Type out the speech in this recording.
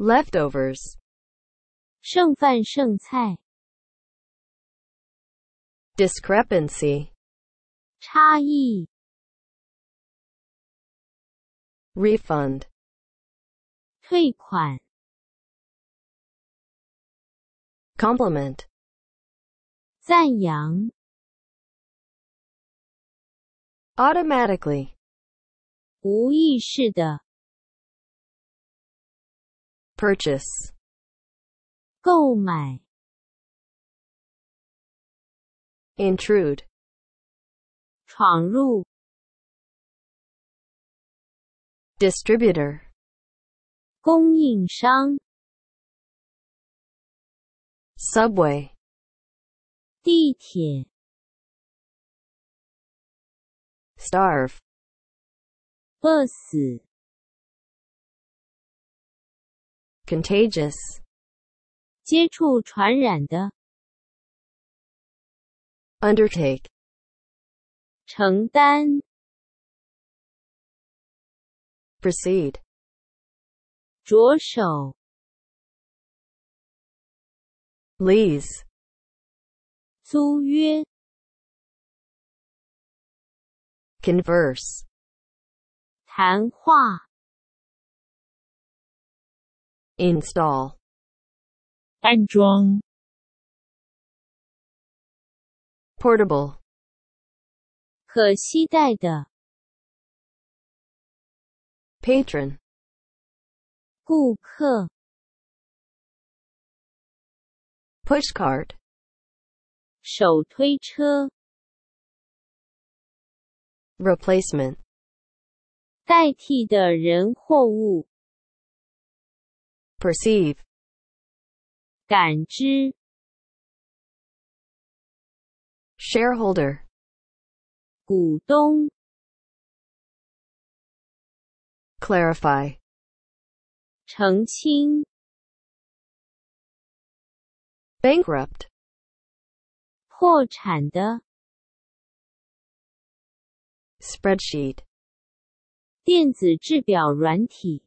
leftovers, 剩饭剩菜， discrepancy, 差异， refund, 退款， compliment, 赞扬， automatically, 无意识的， purchase, 购买， intrude, 闯入， distributor, 供应商， subway, 地铁， starve, 饿死， contagious, 接触传染的， undertake, 承担， proceed, 着手， lease, 租约， converse, 谈话， install, 安装， portable, 可携带的， patron, 顾客， pushcart, 手推车， replacement, 代替的人或物， perceive, 感知， shareholder, 股东， clarify, 澄清， bankrupt, 破产的， spreadsheet, 电子制表软体。